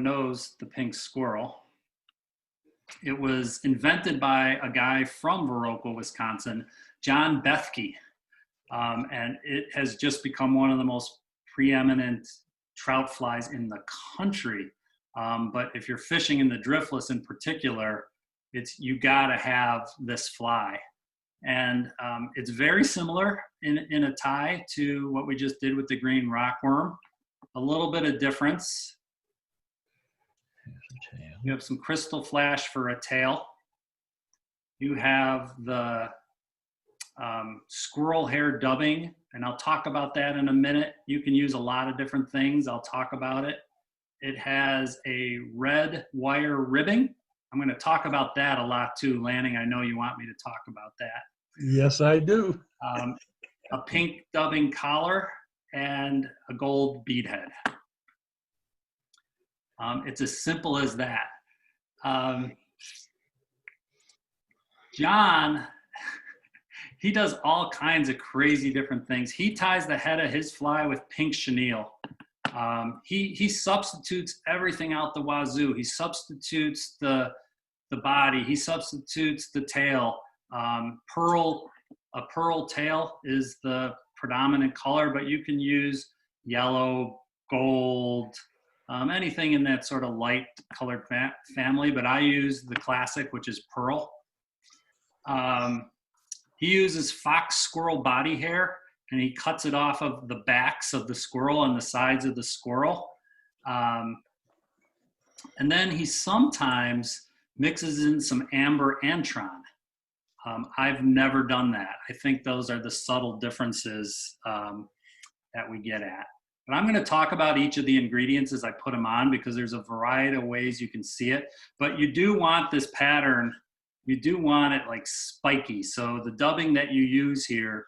knows the pink squirrel. It was invented by a guy from Viroqua, Wisconsin, John Bethke. And it has just become one of the most preeminent trout flies in the country. But if you're fishing in the Driftless in particular, you gotta have this fly. And it's very similar in a tie to what we just did with the green rockworm. A little bit of difference. You have some crystal flash for a tail. You have the squirrel hair dubbing, and I'll talk about that in a minute. You can use a lot of different things. I'll talk about it. It has a red wire ribbing. I'm going to talk about that a lot too. Lanning, I know you want me to talk about that. Yes, I do. A pink dubbing collar and a gold bead head. It's as simple as that. John, he does all kinds of crazy different things. He ties the head of his fly with pink chenille. He substitutes everything out the wazoo. He substitutes the body. He substitutes the tail. A pearl tail is the predominant color, but you can use yellow, gold, anything in that sort of light colored family, but I use the classic, which is pearl. He uses fox squirrel body hair, and he cuts it off of the backs of the squirrel and the sides of the squirrel. And then he sometimes mixes in some amber antron. I've never done that. I think those are the subtle differences that we get at. But I'm going to talk about each of the ingredients as I put them on, because there's a variety of ways you can see it. But you do want this pattern, you do want it like spiky. So the dubbing that you use here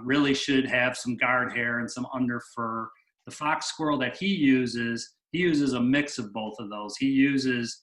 really should have some guard hair and some under fur. The fox squirrel that he uses a mix of both of those. He uses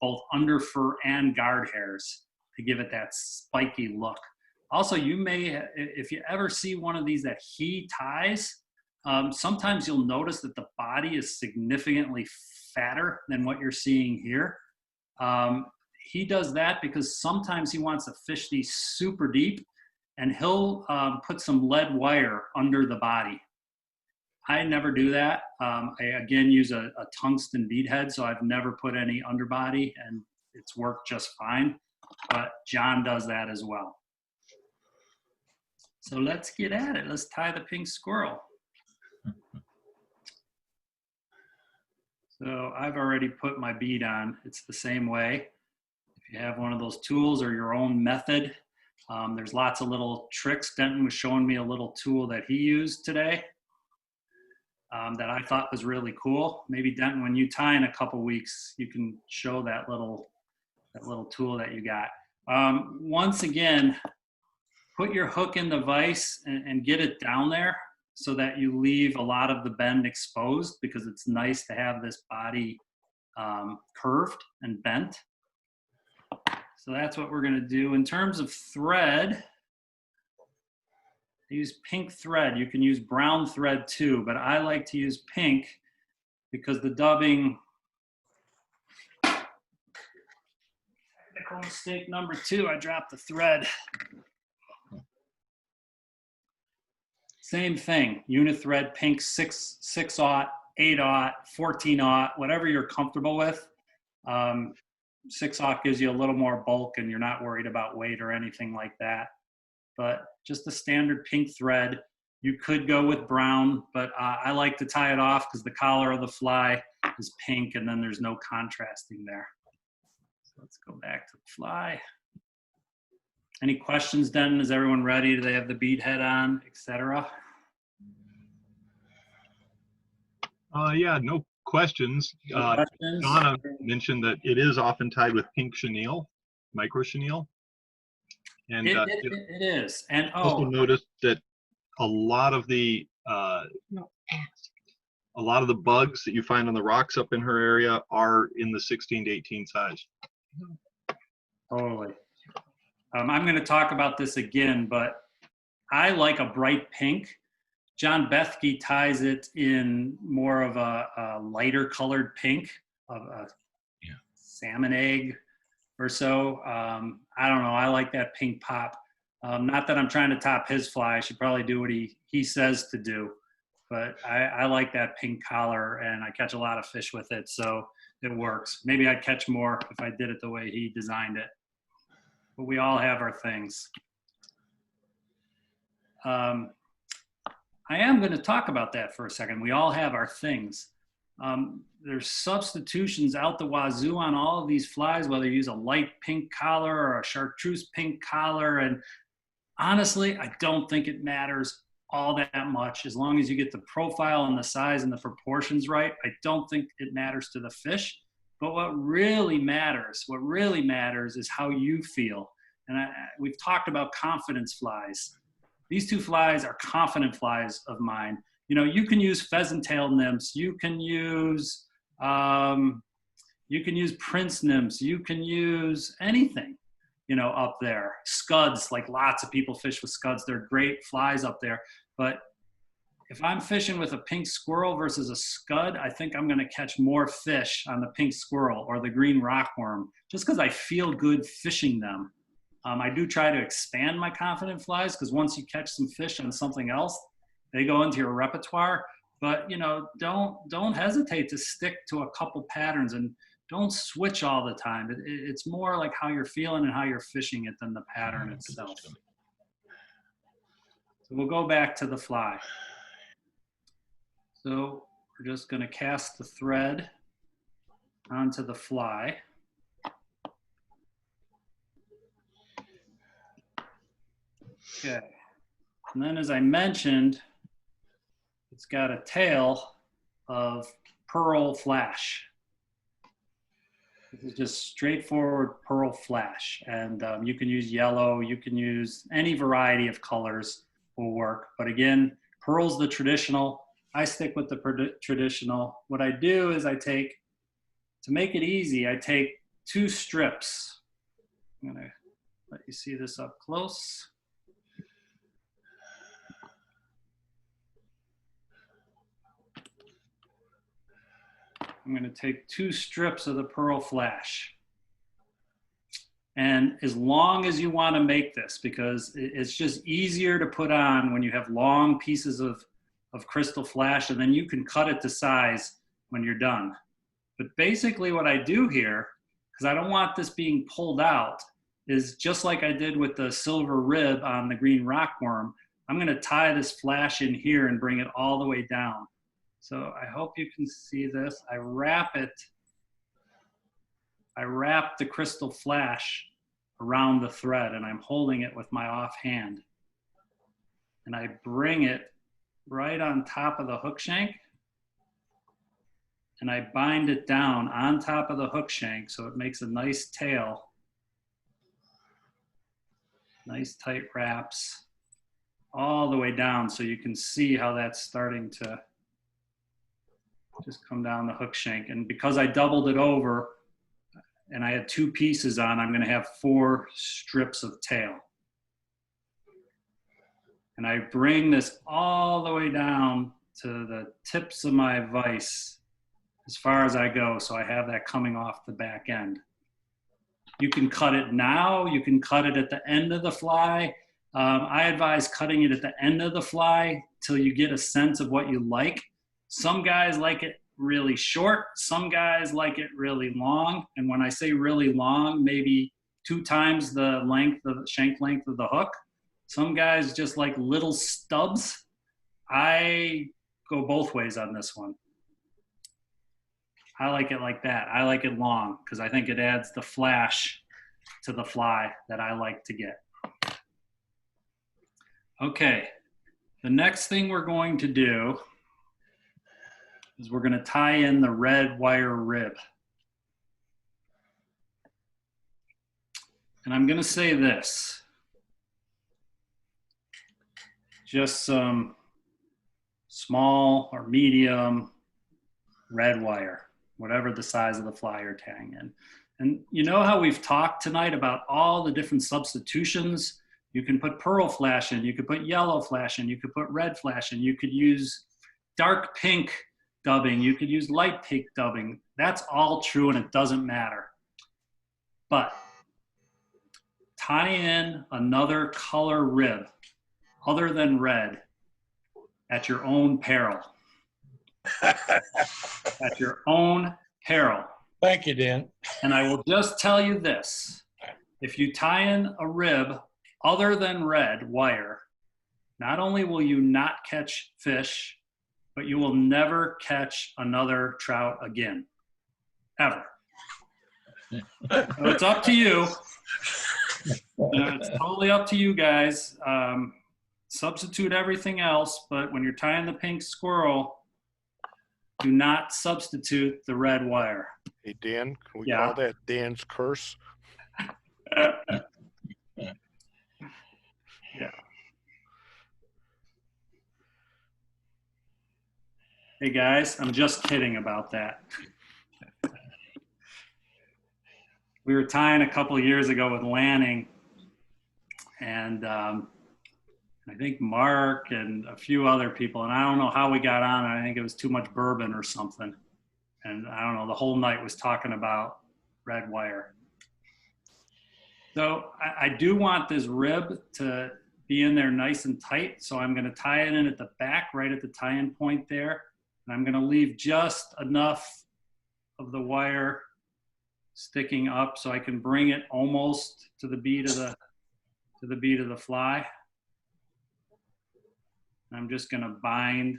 both under fur and guard hairs to give it that spiky look. Also, you may, if you ever see one of these that he ties, sometimes you'll notice that the body is significantly fatter than what you're seeing here. He does that because sometimes he wants to fish these super deep, and he'll put some lead wire under the body. I never do that. I again use a tungsten bead head, so I've never put any underbody, and it's worked just fine. But John does that as well. So let's get at it. Let's tie the pink squirrel. So I've already put my bead on. It's the same way. If you have one of those tools or your own method, there's lots of little tricks. Denton was showing me a little tool that he used today that I thought was really cool. Maybe Denton, when you tie in a couple weeks, you can show that little tool that you got. Once again, put your hook in the vise and get it down there so that you leave a lot of the bend exposed, because it's nice to have this body curved and bent. So that's what we're gonna do. In terms of thread, I use pink thread. You can use brown thread too, but I like to use pink because the dubbing, technical mistake number 2, I dropped the thread. Same thing, unithread, pink 6/0, 8/0, 14/0, whatever you're comfortable with. 6/0 gives you a little more bulk and you're not worried about weight or anything like that. But just the standard pink thread. You could go with brown, but I like to tie it off because the collar of the fly is pink and then there's no contrasting there. So let's go back to the fly. Any questions, Denton? Is everyone ready? Do they have the bead head on, etc.? Yeah, no questions. No questions? Donna mentioned that it is often tied with pink chenille, micro chenille. And it is. And also noticed that a lot of the bugs that you find on the rocks up in her area are in the 16 to 18 size. Totally. I'm going to talk about this again, but I like a bright pink John Bethke ties it in more of a lighter colored pink, of a salmon egg or so. I don't know. I like that pink pop. Not that I'm trying to top his fly. I should probably do what he says to do. But I like that pink collar, and I catch a lot of fish with it, so it works. Maybe I'd catch more if I did it the way he designed it. But we all have our things. I am going to talk about that for a second. We all have our things. There's substitutions out the wazoo on all of these flies, whether you use a light pink collar or a chartreuse pink collar. And honestly, I don't think it matters all that much as long as you get the profile and the size and the proportions right. I don't think it matters to the fish. But what really matters is how you feel. And we've talked about confidence flies. These two flies are confident flies of mine. You know, you can use pheasant tail nymphs. You can use prince nymphs. You can use anything, you know, up there. Scuds, like lots of people fish with scuds. They're great flies up there. But if I'm fishing with a pink squirrel versus a scud, I think I'm going to catch more fish on the pink squirrel or the green rockworm just because I feel good fishing them. I do try to expand my confident flies because once you catch some fish on something else, they go into your repertoire. But, you know, don't hesitate to stick to a couple patterns and don't switch all the time. It's more like how you're feeling and how you're fishing it than the pattern itself. So we'll go back to the fly. So we're just going to cast the thread onto the fly. Okay, and then as I mentioned, it's got a tail of pearl flash. This is just straightforward pearl flash, and you can use yellow, you can use any variety of colors will work. But again, pearl's the traditional. I stick with the traditional. What I do is to make it easy, I take 2 strips. I'm gonna let you see this up close. I'm going to take 2 strips of the pearl flash. And as long as you want to make this, because it's just easier to put on when you have long pieces of crystal flash, and then you can cut it to size when you're done. But basically what I do here, because I don't want this being pulled out, is just like I did with the silver rib on the green rockworm, I'm going to tie this flash in here and bring it all the way down. So I hope you can see this. I wrap the crystal flash around the thread, and I'm holding it with my offhand. And I bring it right on top of the hook shank, and I bind it down on top of the hook shank so it makes a nice tail. Nice tight wraps all the way down so you can see how that's starting to just come down the hook shank. And because I doubled it over and I had 2 pieces on, I'm going to have 4 strips of tail. And I bring this all the way down to the tips of my vise as far as I go, so I have that coming off the back end. You can cut it now, you can cut it at the end of the fly. I advise cutting it at the end of the fly till you get a sense of what you like. Some guys like it really short, some guys like it really long. And when I say really long, maybe 2 times the length of the shank length of the hook. Some guys just like little stubs. I go both ways on this one. I like it like that. I like it long because I think it adds the flash to the fly that I like to get. Okay, the next thing we're going to do is we're going to tie in the red wire rib. And I'm going to say this. Just some small or medium red wire, whatever the size of the fly you're tying in. And you know how we've talked tonight about all the different substitutions? You can put pearl flash in, you could put yellow flash in, you could put red flash in, you could use dark pink dubbing, you could use light pink dubbing. That's all true and it doesn't matter. But tie in another color rib other than red at your own peril. At your own peril. Thank you, Dan. And I will just tell you this. If you tie in a rib other than red wire, not only will you not catch fish, but you will never catch another trout again. Ever. So it's up to you. It's totally up to you guys. Substitute everything else, but when you're tying the pink squirrel, do not substitute the red wire. Hey, Dan, can we call that Dan's curse? Yeah. Hey guys, I'm just kidding about that. We were tying a couple of years ago with Lanning, and I think Mark and a few other people, and I don't know how we got on. I think it was too much bourbon or something. And I don't know, the whole night was talking about red wire. So I do want this rib to be in there nice and tight. So I'm gonna tie it in at the back, right at the tie-in point there. And I'm gonna leave just enough of the wire sticking up so I can bring it almost to the bead of the fly. I'm just gonna binding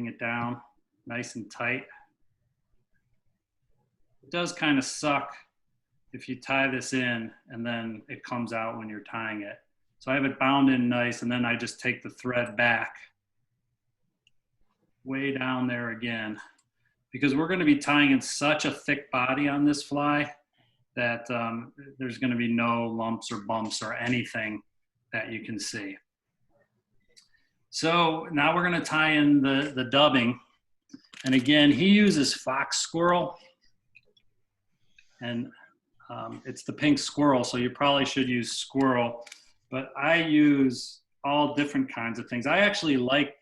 it down nice and tight. It does kind of suck if you tie this in and then it comes out when you're tying it. So I have it bound in nice, and then I just take the thread back way down there again, because we're gonna be tying in such a thick body on this fly that there's gonna be no lumps or bumps or anything that you can see. So now we're gonna tie in the dubbing. And again, he uses fox squirrel, and it's the pink squirrel, so you probably should use squirrel, but I use all different kinds of things. I actually like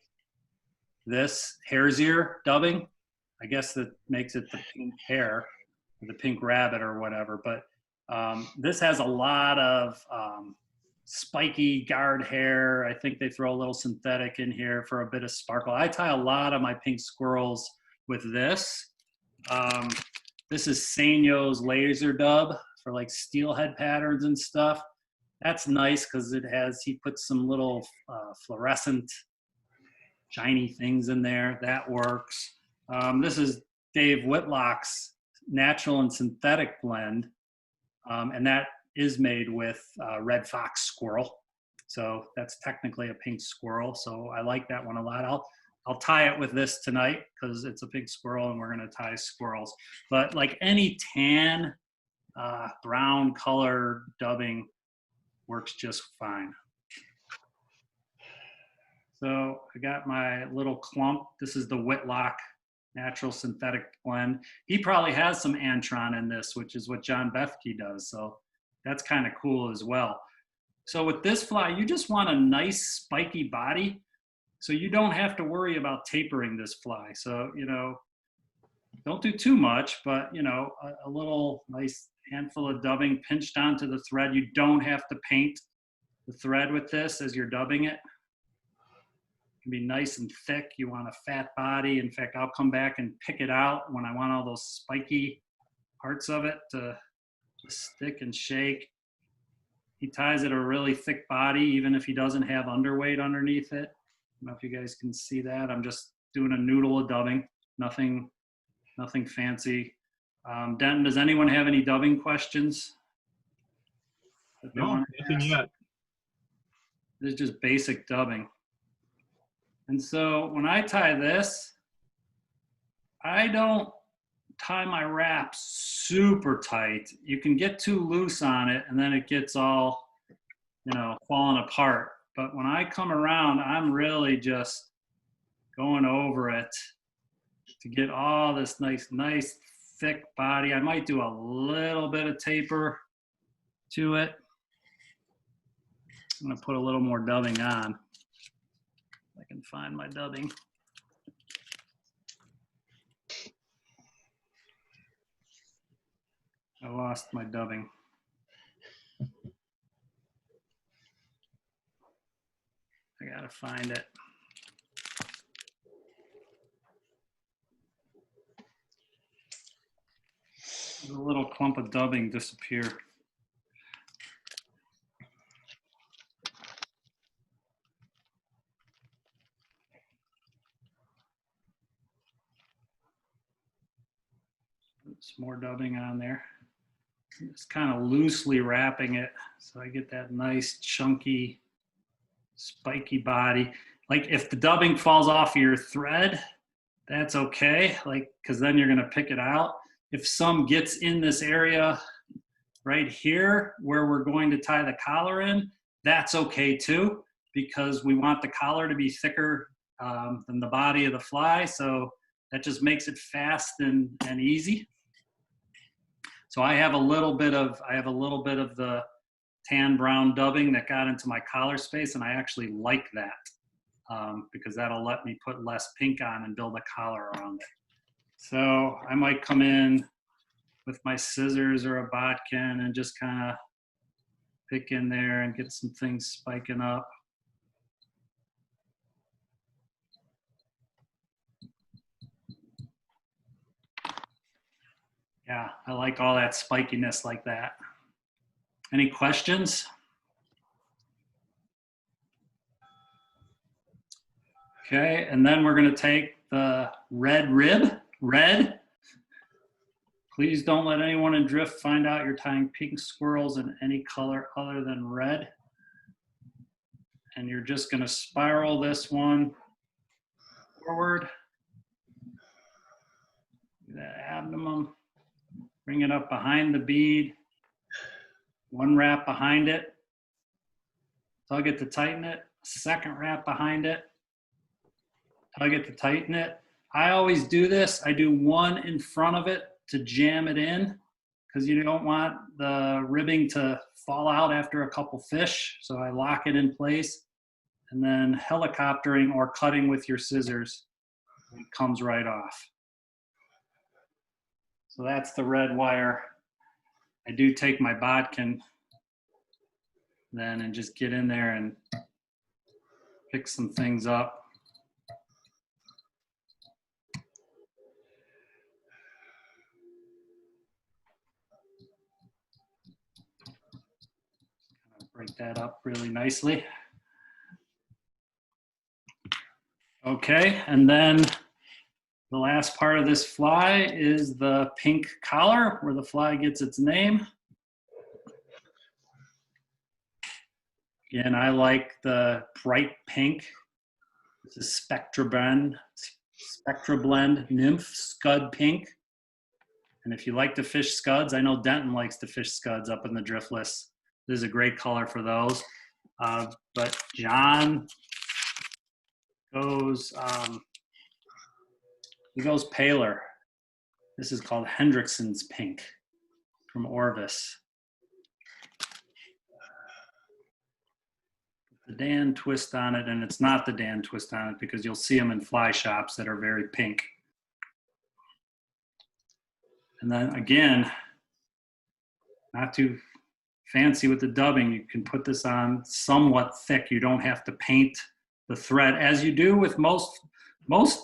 this hare's ear dubbing. I guess that makes it the pink hare, or the pink rabbit or whatever, but this has a lot of spiky guard hair. I think they throw a little synthetic in here for a bit of sparkle. I tie a lot of my pink squirrels with this. This is Sanyo's laser dub for like steelhead patterns and stuff. That's nice because he puts some little fluorescent shiny things in there. That works. This is Dave Whitlock's natural and synthetic blend, and that is made with red fox squirrel. So that's technically a pink squirrel. So I like that one a lot. I'll tie it with this tonight because it's a pink squirrel and we're gonna tie squirrels. But like any tan, brown color dubbing works just fine. So I got my little clump. This is the Whitlock natural synthetic blend. He probably has some Antron in this, which is what John Bethke does. So that's kind of cool as well. So with this fly, you just want a nice spiky body, so you don't have to worry about tapering this fly. So, you know, don't do too much, but, you know, a little nice handful of dubbing pinched onto the thread. You don't have to paint the thread with this as you're dubbing it. It can be nice and thick. You want a fat body. In fact, I'll come back and pick it out when I want all those spiky parts of it to stick and shake. He ties it a really thick body, even if he doesn't have underweight underneath it. I don't know if you guys can see that. I'm just doing a noodle of dubbing, nothing fancy. Denton, does anyone have any dubbing questions? No, nothing yet. This is just basic dubbing. And so when I tie this, I don't tie my wrap super tight. You can get too loose on it and then it gets all, you know, falling apart. But when I come around, I'm really just going over it to get all this nice thick body. I might do a little bit of taper to it. I'm gonna put a little more dubbing on. If I can find my dubbing. I lost my dubbing. I gotta find it. There's a little clump of dubbing disappear. Some more dubbing on there. Just kind of loosely wrapping it so I get that nice chunky spiky body. Like if the dubbing falls off of your thread, that's okay, like, because then you're going to pick it out. If some gets in this area right here where we're going to tie the collar in, that's okay too, because we want the collar to be thicker than the body of the fly, so that just makes it fast and easy. So I have a little bit of the tan brown dubbing that got into my collar space, and I actually like that because that'll let me put less pink on and build a collar around it. So I might come in with my scissors or a bodkin and just kind of pick in there and get some things spiking up. Yeah, I like all that spikiness like that. Any questions? Okay, and then we're gonna take the red rib. Red. Please don't let anyone in Drift find out you're tying pink squirrels in any color other than red. And you're just gonna spiral this one forward. That abdomen. Bring it up behind the bead. One wrap behind it. Tug it to tighten it. Second wrap behind it. Tug it to tighten it. I always do this. I do one in front of it to jam it in because you don't want the ribbing to fall out after a couple fish. So I lock it in place, and then helicoptering or cutting with your scissors, it comes right off. So that's the red wire. I do take my bodkin then and just get in there and pick some things up. Break that up really nicely. Okay, and then the last part of this fly is the pink collar, where the fly gets its name. Again, I like the bright pink. This is Spectra Blend Nymph Scud Pink. And if you like to fish scuds, I know Denton likes to fish scuds up in the Driftless. This is a great color for those. But John goes, he goes paler. This is called Hendrickson's Pink from Orvis. The Dan twist on it, and it's not the Dan twist on it because you'll see them in fly shops that are very pink. And then again, not too fancy with the dubbing, you can put this on somewhat thick. You don't have to paint the thread as you do with most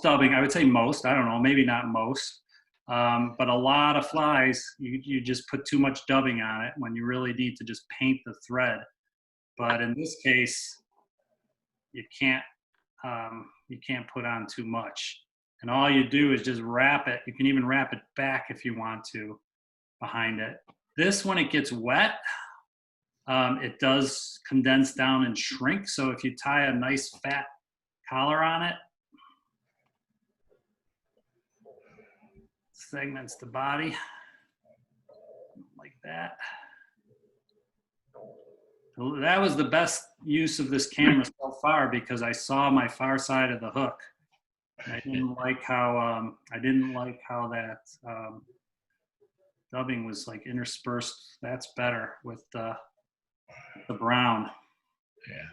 dubbing. I would say most, I don't know, maybe not most, but a lot of flies, you just put too much dubbing on it when you really need to just paint the thread. But in this case, you can't put on too much. And all you do is just wrap it. You can even wrap it back if you want to behind it. This, when it gets wet, it does condense down and shrink. So if you tie a nice fat collar on it, segments the body like that. That was the best use of this camera so far because I saw my far side of the hook. I didn't like how that dubbing was like interspersed. That's better with the brown. Yeah.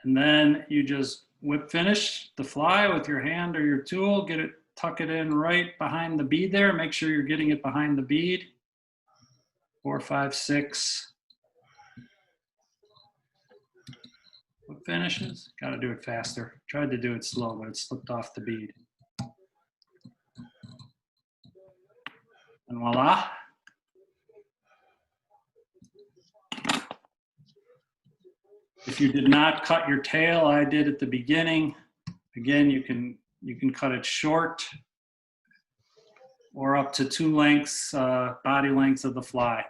And then you just whip finish the fly with your hand or your tool, tuck it in right behind the bead there. Make sure you're getting it behind the bead. 4, 5, 6. Whip finishes. Got to do it faster. Tried to do it slow, but it slipped off the bead. And voila. If you did not cut your tail, I did at the beginning. Again, you can cut it short or up to 2 lengths, body lengths of the fly.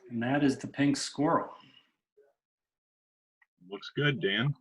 And that is the pink squirrel. Looks good, Dan.